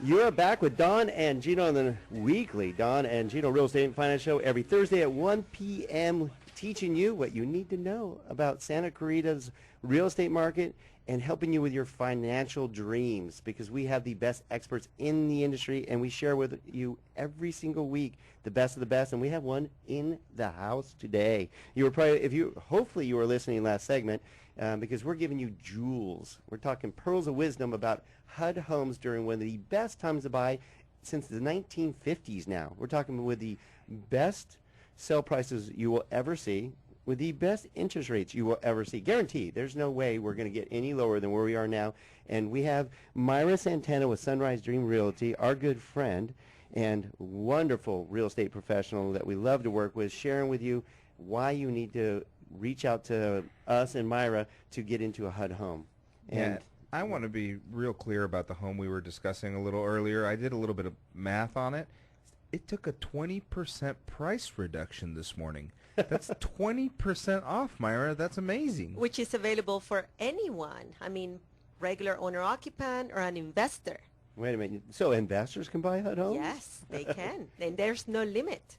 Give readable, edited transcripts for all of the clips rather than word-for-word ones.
You're back with Don and Gino on the weekly Don and Gino Real Estate and Finance Show every Thursday at 1 p.m. teaching you what you need to know about Santa Clarita's real estate market and helping you with your financial dreams, because we have the best experts in the industry and we share with you every single week the best of the best, and we have one in the house today. You were probably, hopefully you were listening last segment, because we're giving you jewels. We're talking pearls of wisdom about HUD homes during one of the best times to buy since the 1950s now. We're talking with the best sell prices you will ever see, with the best interest rates you will ever see. Guaranteed. There's no way we're going to get any lower than where we are now. And we have Mayra Santana with Sunrise Dream Realty, our good friend and wonderful real estate professional that we love to work with, sharing with you why you need to reach out to us and Mayra to get into a HUD home. And yeah, I want to be real clear about the home we were discussing a little earlier. I did a little bit of math on it. It took a 20% price reduction this morning. That's 20% off, Mayra. That's amazing. Which is available for anyone. I mean, regular owner-occupant or an investor. Wait a minute. So investors can buy HUD homes? Yes, they can. And there's no limit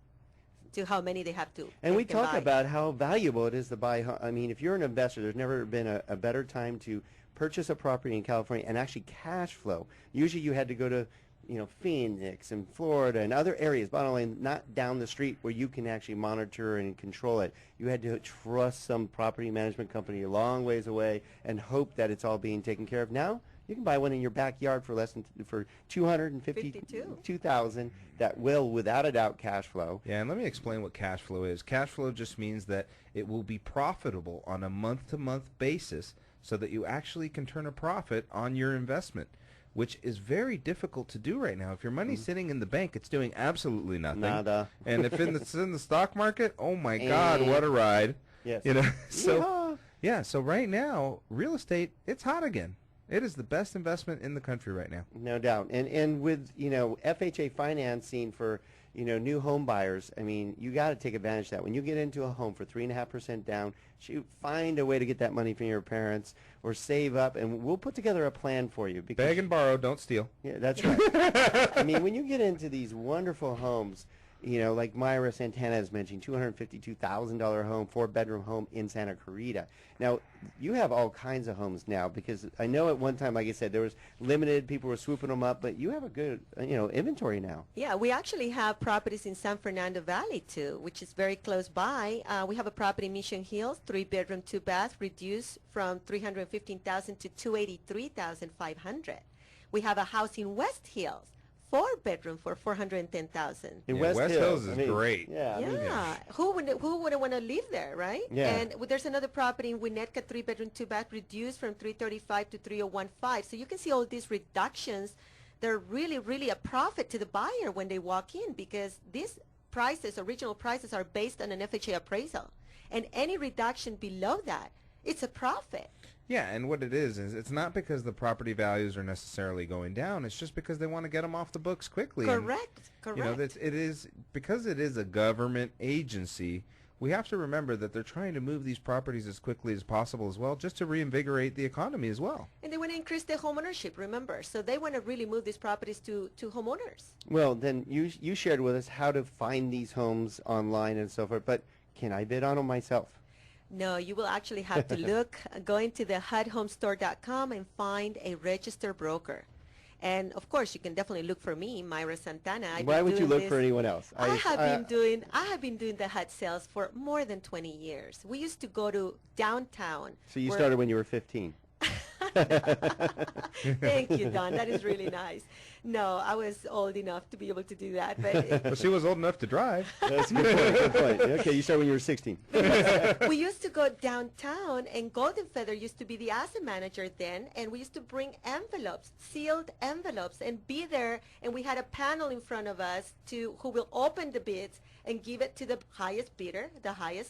to how many they have to. And we talk about how valuable it is to buy. I mean, if you're an investor, there's never been a better time to purchase a property in California and actually cash flow. Usually you had to go to, Phoenix and Florida and other areas, bottom line, not down the street where you can actually monitor and control it. You had to trust some property management company a long ways away and hope that it's all being taken care of. Now, you can buy one in your backyard for less than for $252,000 that will, without a doubt, cash flow. Yeah, and let me explain what cash flow is. Cash flow just means that it will be profitable on a month-to-month basis so that you actually can turn a profit on your investment, which is very difficult to do right now. If your money's sitting in the bank, it's doing absolutely nothing. Nada. And if it's in the stock market, oh my God, what a ride. Yes. So yeah, so right now, real estate, it's hot again. It is the best investment in the country right now. No doubt. And with, FHA financing for, new home buyers, I mean, you got to take advantage of that. When you get into a home for 3.5% down, find a way to get that money from your parents or save up, and we'll put together a plan for you. Beg and borrow, don't steal. Yeah, that's right. I mean, when you get into these wonderful homes, like Mayra Santana has mentioned, $252,000 home, 4-bedroom home in Santa Clarita. Now, you have all kinds of homes now, because I know at one time, like I said, there was limited, people were swooping them up, but you have a good, inventory now. Yeah, we actually have properties in San Fernando Valley, too, which is very close by. We have a property in Mission Hills, 3-bedroom, 2-bath, reduced from $315,000 to $283,500. We have a house in West Hills, 4-bedroom for $410,000. In West Hills is great. Yeah. Who wouldn't want to live there, right? Yeah. And there's another property in Winnetka, 3-bedroom, 2-bath, reduced from $335,000 to $301,500. So you can see all these reductions. They're really, really a profit to the buyer when they walk in, because these prices, original prices, are based on an FHA appraisal, and any reduction below that, it's a profit. Yeah, and what it is it's not because the property values are necessarily going down. It's just because they want to get them off the books quickly. Correct. It is because it is a government agency. We have to remember that they're trying to move these properties as quickly as possible as well, just to reinvigorate the economy as well. And they want to increase the home ownership, remember. So they want to really move these properties to homeowners. Well, then you shared with us how to find these homes online and so forth, but can I bid on them myself? No, you will actually have to go into the HUDhomestore.com and find a registered broker. And of course, you can definitely look for me, Mayra Santana. Why would you look for anyone else? I have been doing the HUD sales for more than 20 years. We used to go to downtown. So you started when you were 15. Thank you, Don. That is really nice. No, I was old enough to be able to do that. But well, she was old enough to drive. That's a good point. Good point. Okay, you started when you were 16. We used to go downtown, and Golden Feather used to be the asset manager then, and we used to bring envelopes, sealed envelopes, and be there, and we had a panel in front of us who will open the bids and give it to the highest bidder, the higher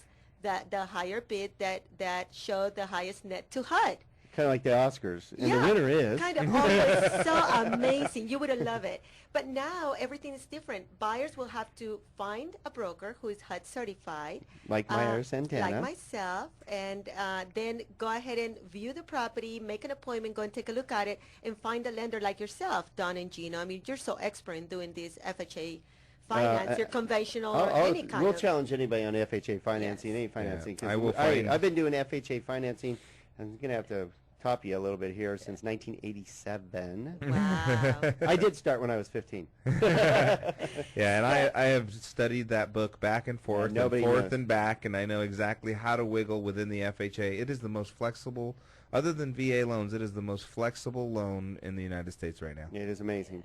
bid that showed the highest net to HUD. kind of like the Oscars, and Yeah, the winner is. kind of. Oh, it's so amazing. You would love it. But now everything is different. Buyers will have to find a broker who is HUD certified. Like Mayra Santana. Like myself. And then go ahead and view the property, make an appointment, go and take a look at it, and find a lender like yourself, Don and Gino. I mean, you're so expert in doing this FHA finance, you're conventional or any kind we'll of. challenge anybody on FHA financing, Yes. any financing. 'cause I will find- I've been doing FHA financing. I'm going to have to top you a little bit here since 1987. Wow. I did start when I was 15. Yeah, and I have studied that book back and forth, nobody and forth knows. and back, and I know exactly how to wiggle within the FHA. It is the most flexible, other than VA loans, it is the most flexible loan in the United States right now. It is amazing.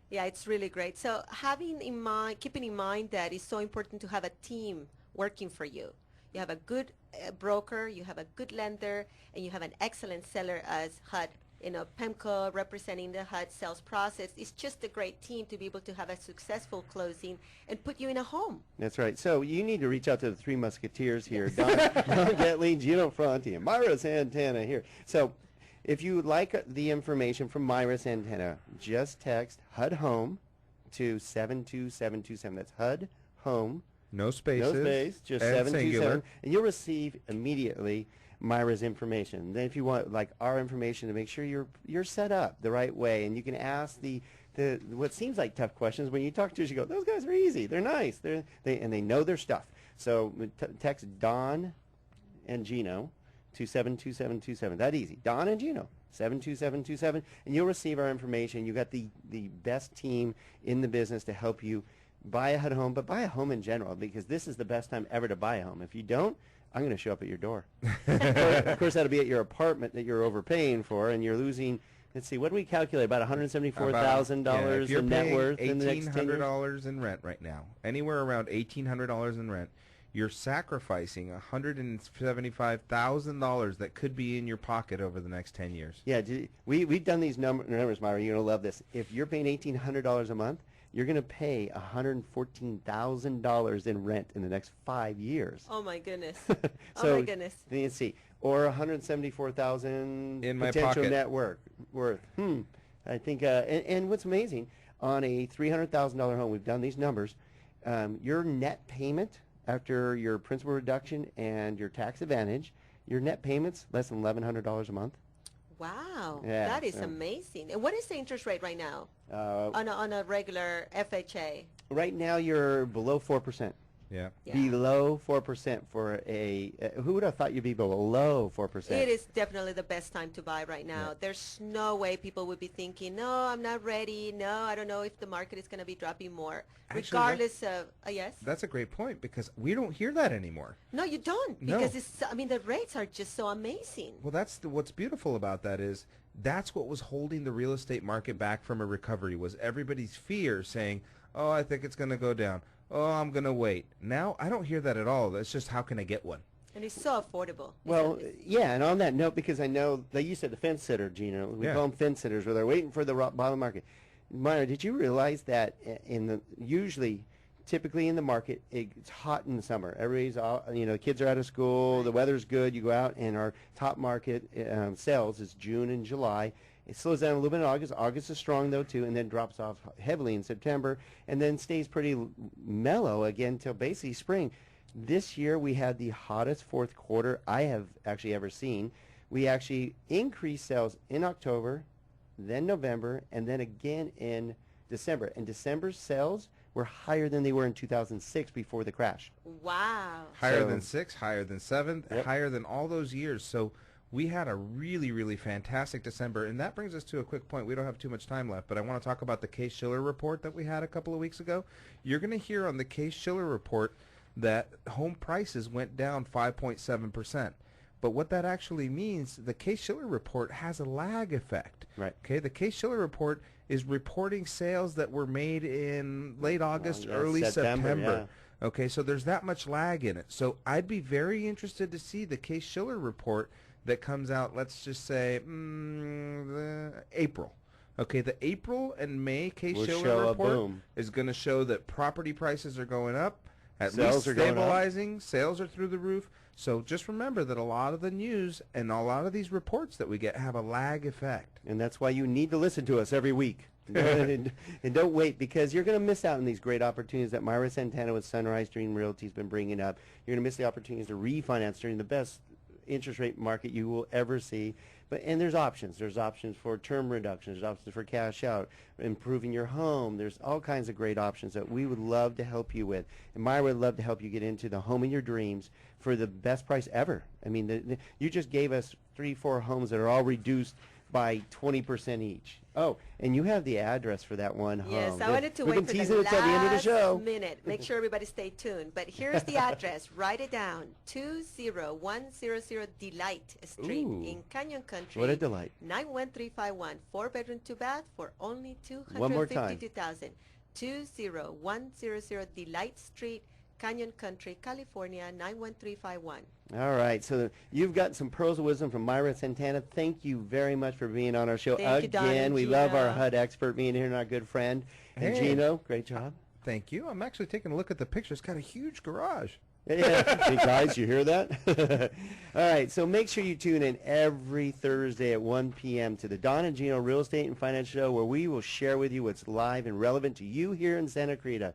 Yeah, it's really great. So keeping in mind that it's so important to have a team working for you. You have a good broker, you have a good lender, and you have an excellent seller as HUD. PEMCO representing the HUD sales process. It's just a great team to be able to have a successful closing and put you in a home. That's right. So you need to reach out to the three musketeers here. Don Getley, Gino Franti, and Mayra Santana here. So if you would like the information from Mayra Santana, just text HUD HOME to 72727. That's HUD HOME. No spaces. No space, just and 727. singular. And you'll receive immediately Mayra's information. Then if you want like our information to make sure you're set up the right way, and you can ask the what seems like tough questions. When you talk to us, you go, those guys are easy. They're nice. They know their stuff. So text Don and Gino to 72727. That easy. Don and Gino, 72727, and you'll receive our information. You got the best team in the business to help you buy a HUD home, but buy a home in general, because this is the best time ever to buy a home. If you don't, I'm going to show up at your door. Of course, that'll be at your apartment that you're overpaying for, and you're losing. Let's see, what do we calculate? About $174,000 in net worth in the next 10 years? $1,800 in rent right now, anywhere around $1,800 in rent, you're sacrificing $175,000 that could be in your pocket over the next 10 years. Yeah, we've done these numbers, Mayra. You're going to love this. If you're paying $1,800 a month, you're going to pay $114,000 in rent in the next 5 years. Oh my goodness. So, oh my goodness. Let's see. Or $174,000 in my potential pocket. net worth. I think, and what's amazing, on a $300,000 home, we've done these numbers, your net payment after your principal reduction and your tax advantage, your net payments less than $1,100 a month. Wow, Yeah, that is so- amazing. And what is the interest rate right now on a regular FHA? Right now, you're below 4%. Yeah. Yeah. Below 4% for a. Who would have thought you'd be below 4%? It is definitely the best time to buy right now. Yeah. There's no way people would be thinking, no, I'm not ready. No, I don't know if the market is going to be dropping more. Actually, Regardless of, yes? That's a great point, because we don't hear that anymore. No, you don't. No. Because the rates are just so amazing. Well, what's beautiful about that is that's what was holding the real estate market back from a recovery, was everybody's fear saying, oh, I think it's going to go down. Oh, I'm going to wait. Now, I don't hear that at all. That's just, how can I get one? And it's so affordable. Well, isn't it? yeah, and on that note, because I know, like you said, the fence sitter, Gino, we Yeah. call them fence sitters, where they're waiting for the bottom market. Myra, did you realize that typically in the market, it's hot in the summer. Everybody's, the kids are out of school, the weather's good, you go out, and our top market sales is June and July. It slows down a little bit in August. August is strong, though, too, and then drops off heavily in September, and then stays pretty mellow again till basically spring. This year, we had the hottest fourth quarter I have actually ever seen. We actually increased sales in October, then November, and then again in December. And December's sales were higher than they were in 2006 before the crash. Wow. Higher So- than 6, higher than 7, Yep. higher than all those years. So we had a really, really fantastic December. And that brings us to a quick point. We don't have too much time left, but I want to talk about the Case-Shiller report that we had a couple of weeks ago. You're going to hear on the Case-Shiller report that home prices went down 5.7%. But what that actually means, the Case-Shiller report has a lag effect. Right. Okay, the Case-Shiller report is reporting sales that were made in late August, yeah, early September. yeah. Okay, so there's that much lag in it. So I'd be very interested to see the Case-Shiller report that comes out, let's just say, April. Okay, the April and May Will Case-Shiller show a report boom. is going to show that property prices are going up, at Sales least are going up. stabilizing, sales are through the roof. So just remember that a lot of the news and a lot of these reports that we get have a lag effect. And that's why you need to listen to us every week. and don't wait, because you're going to miss out on these great opportunities that Mayra Santana with Sunrise Dream Realty has been bringing up. You're going to miss the opportunities to refinance during the best interest rate market you will ever see. And there's options. There's options for term reductions. There's options for cash out, improving your home. There's all kinds of great options that we would love to help you with. And Mayra would love to help you get into the home of your dreams for the best price ever. I mean, you just gave us 3-4 homes that are all reduced by 20% each. Oh, and you have the address for that one home. Yes, I wanted to We've wait been for teasing the it till the end of the show. last minute. Make sure everybody stay tuned. But here's the address. Write it down. 20100 Delight Street Ooh. in Canyon Country. What a delight. 91351. 4-bedroom, 2-bath for only One more time. $252,000. 20100 Delight Street, Canyon Country, California, 91351. All right, so you've got some pearls of wisdom from Mayra Santana. Thank you very much for being on our show Thank you, Don again. and We love our Gino. HUD expert being here and our good friend. And Hey. Gino, great job. Thank you. I'm actually taking a look at the picture. It's got a huge garage. Yeah. Hey guys, you hear that? All right, so make sure you tune in every Thursday at 1 p.m. to the Don and Gino Real Estate and Finance Show, where we will share with you what's live and relevant to you here in Santa Clarita.